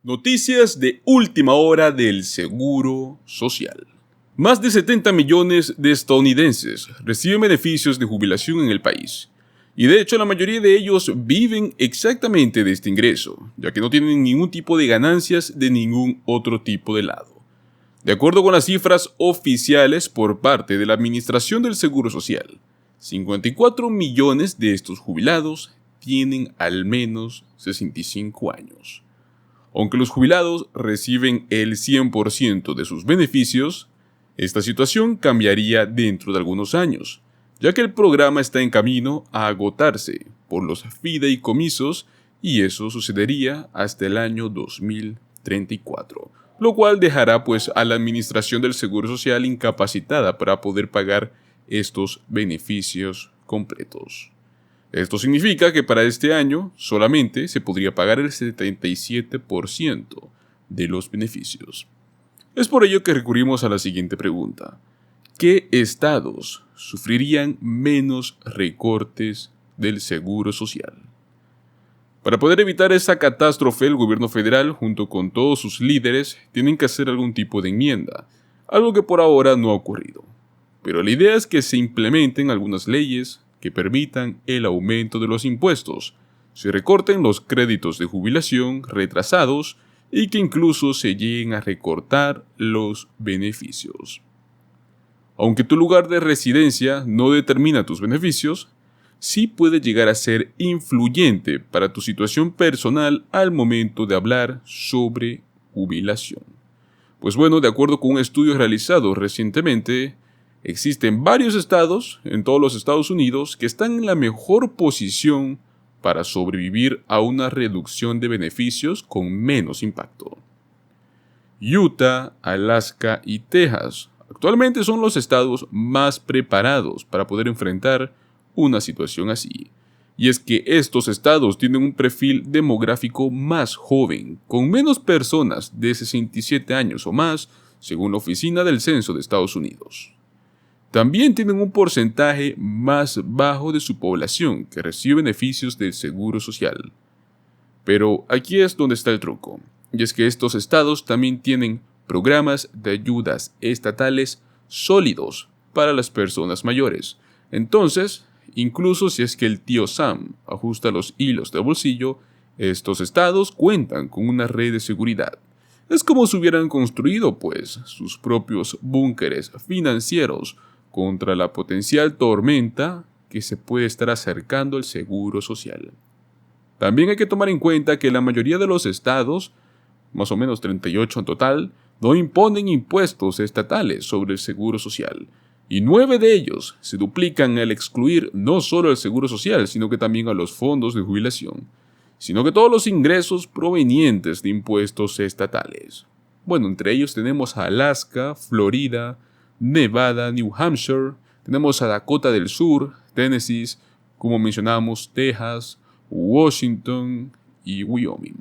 Noticias de última hora del Seguro Social. Más de 70 millones de estadounidenses reciben beneficios de jubilación en el país. Y de hecho la mayoría de ellos viven exactamente de este ingreso, ya que no tienen ningún tipo de ganancias de ningún otro tipo de lado. De acuerdo con las cifras oficiales por parte de la Administración del Seguro Social, 54 millones de estos jubilados tienen al menos 65 años. Aunque los jubilados reciben el 100% de sus beneficios, esta situación cambiaría dentro de algunos años, ya que el programa está en camino a agotarse por los fideicomisos y eso sucedería hasta el año 2034, lo cual dejará a la Administración del Seguro Social incapacitada para poder pagar estos beneficios completos. Esto significa que para este año solamente se podría pagar el 77% de los beneficios. Es por ello que recurrimos a la siguiente pregunta. ¿Qué estados sufrirían menos recortes del Seguro Social? Para poder evitar esa catástrofe, el gobierno federal, junto con todos sus líderes, tienen que hacer algún tipo de enmienda, algo que por ahora no ha ocurrido. Pero la idea es que se implementen algunas leyes que permitan el aumento de los impuestos, se recorten los créditos de jubilación retrasados y que incluso se lleguen a recortar los beneficios. Aunque tu lugar de residencia no determina tus beneficios, sí puede llegar a ser influyente para tu situación personal al momento de hablar sobre jubilación. Pues bueno, de acuerdo con un estudio realizado recientemente, existen varios estados en todos los Estados Unidos que están en la mejor posición para sobrevivir a una reducción de beneficios con menos impacto. Utah, Alaska y Texas actualmente son los estados más preparados para poder enfrentar una situación así. Y es que estos estados tienen un perfil demográfico más joven, con menos personas de 67 años o más, según la Oficina del Censo de Estados Unidos. También tienen un porcentaje más bajo de su población que recibe beneficios del Seguro Social. Pero aquí es donde está el truco, y es que estos estados también tienen programas de ayudas estatales sólidos para las personas mayores. Entonces, incluso si es que el tío Sam ajusta los hilos de bolsillo, estos estados cuentan con una red de seguridad. Es como si hubieran construido, sus propios búnkeres financieros contra la potencial tormenta que se puede estar acercando al Seguro Social. También hay que tomar en cuenta que la mayoría de los estados, más o menos 38 en total, no imponen impuestos estatales sobre el Seguro Social, y 9 de ellos se duplican al excluir no solo el Seguro Social, sino que también a los fondos de jubilación, sino que todos los ingresos provenientes de impuestos estatales. Bueno, entre ellos tenemos a Alaska, Florida, Nevada, New Hampshire, tenemos a Dakota del Sur, Tennessee, como mencionamos, Texas, Washington y Wyoming.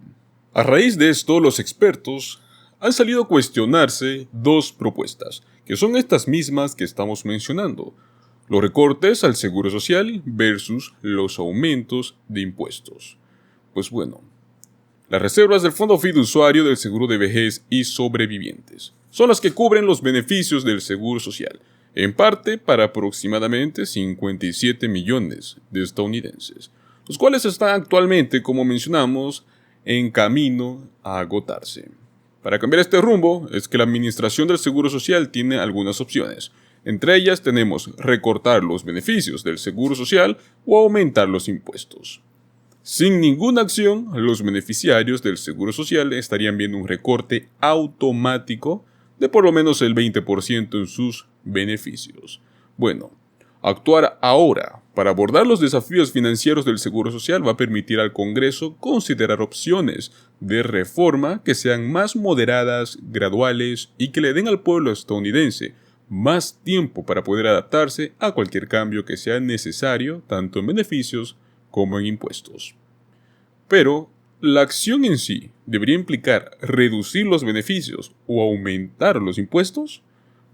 A raíz de esto, los expertos han salido a cuestionarse dos propuestas, que son estas mismas que estamos mencionando: los recortes al Seguro Social versus los aumentos de impuestos. Pues bueno, las reservas del Fondo Fiduciario del Seguro de Vejez y Sobrevivientes son las que cubren los beneficios del Seguro Social, en parte para aproximadamente 57 millones de estadounidenses, los cuales están actualmente, como mencionamos, en camino a agotarse. Para cambiar este rumbo es que la Administración del Seguro Social tiene algunas opciones. Entre ellas tenemos recortar los beneficios del Seguro Social o aumentar los impuestos. Sin ninguna acción, los beneficiarios del Seguro Social estarían viendo un recorte automático de por lo menos el 20% en sus beneficios. Bueno, actuar ahora para abordar los desafíos financieros del Seguro Social va a permitir al Congreso considerar opciones de reforma que sean más moderadas, graduales y que le den al pueblo estadounidense más tiempo para poder adaptarse a cualquier cambio que sea necesario, tanto en beneficios como en impuestos. Pero la acción en sí debería implicar reducir los beneficios o aumentar los impuestos.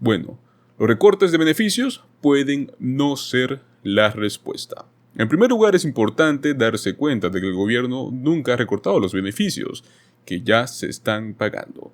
Bueno, los recortes de beneficios pueden no ser la respuesta. En primer lugar, es importante darse cuenta de que el gobierno nunca ha recortado los beneficios, que ya se están pagando.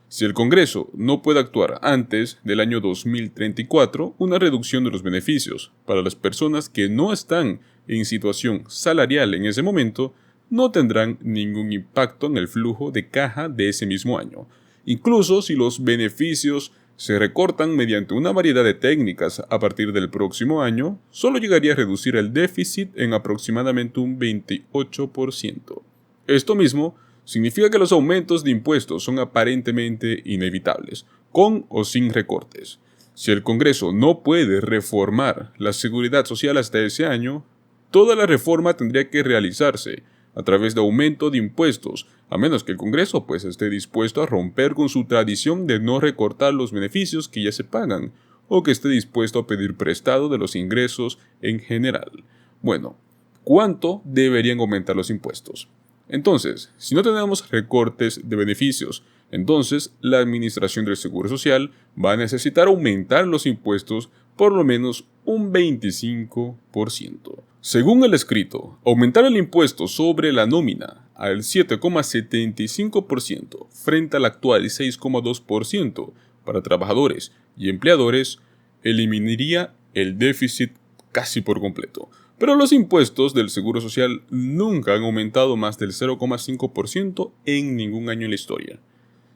Si el Congreso no puede actuar antes del año 2034, una reducción de los beneficios para las personas que no están en situación salarial en ese momento no tendrán ningún impacto en el flujo de caja de ese mismo año. Incluso si los beneficios se recortan mediante una variedad de técnicas a partir del próximo año, solo llegaría a reducir el déficit en aproximadamente un 28%. Esto mismo significa que los aumentos de impuestos son aparentemente inevitables, con o sin recortes. Si el Congreso no puede reformar la seguridad social hasta ese año, toda la reforma tendría que realizarse a través de aumento de impuestos, a menos que el Congreso esté dispuesto a romper con su tradición de no recortar los beneficios que ya se pagan, o que esté dispuesto a pedir prestado de los ingresos en general. Bueno, ¿cuánto deberían aumentar los impuestos? Entonces, si no tenemos recortes de beneficios, entonces la Administración del Seguro Social va a necesitar aumentar los impuestos por lo menos un 25%. Según el escrito, aumentar el impuesto sobre la nómina al 7,75% frente al actual 6,2% para trabajadores y empleadores eliminaría el déficit casi por completo. Pero los impuestos del Seguro Social nunca han aumentado más del 0,5% en ningún año en la historia.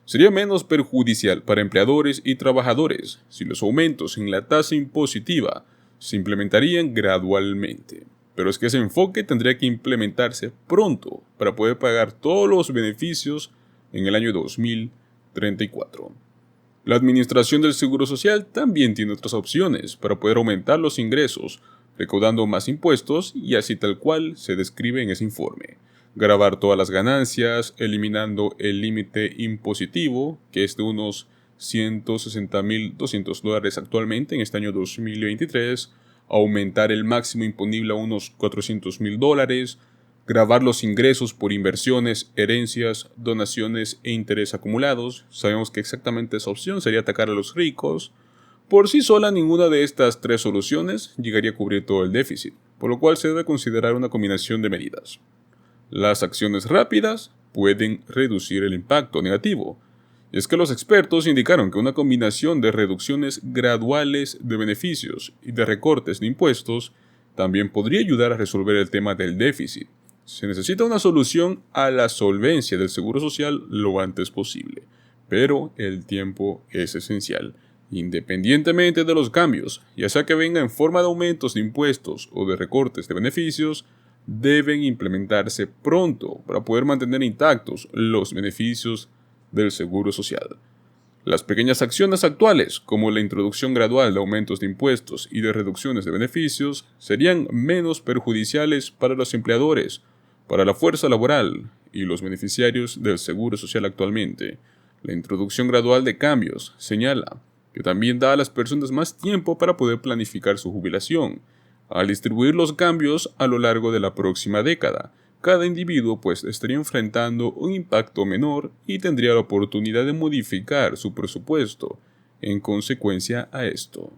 Sería menos perjudicial para empleadores y trabajadores si los aumentos en la tasa impositiva se implementarían gradualmente. Pero es que ese enfoque tendría que implementarse pronto para poder pagar todos los beneficios en el año 2034. La Administración del Seguro Social también tiene otras opciones para poder aumentar los ingresos, recaudando más impuestos y así tal cual se describe en ese informe. Gravar todas las ganancias, eliminando el límite impositivo, que es de unos $160.200 actualmente en este año 2023, aumentar el máximo imponible a unos $400.000, gravar los ingresos por inversiones, herencias, donaciones e interés acumulados. Sabemos que exactamente esa opción sería atacar a los ricos. Por sí sola, ninguna de estas tres soluciones llegaría a cubrir todo el déficit, por lo cual se debe considerar una combinación de medidas. Las acciones rápidas pueden reducir el impacto negativo. Y es que los expertos indicaron que una combinación de reducciones graduales de beneficios y de recortes de impuestos también podría ayudar a resolver el tema del déficit. Se necesita una solución a la solvencia del Seguro Social lo antes posible, pero el tiempo es esencial. Independientemente de los cambios, ya sea que venga en forma de aumentos de impuestos o de recortes de beneficios, deben implementarse pronto para poder mantener intactos los beneficios del Seguro Social. Las pequeñas acciones actuales, como la introducción gradual de aumentos de impuestos y de reducciones de beneficios, serían menos perjudiciales para los empleadores, para la fuerza laboral y los beneficiarios del Seguro Social actualmente. La introducción gradual de cambios señala que también da a las personas más tiempo para poder planificar su jubilación. Al distribuir los cambios a lo largo de la próxima década, cada individuo estaría enfrentando un impacto menor y tendría la oportunidad de modificar su presupuesto en consecuencia a esto.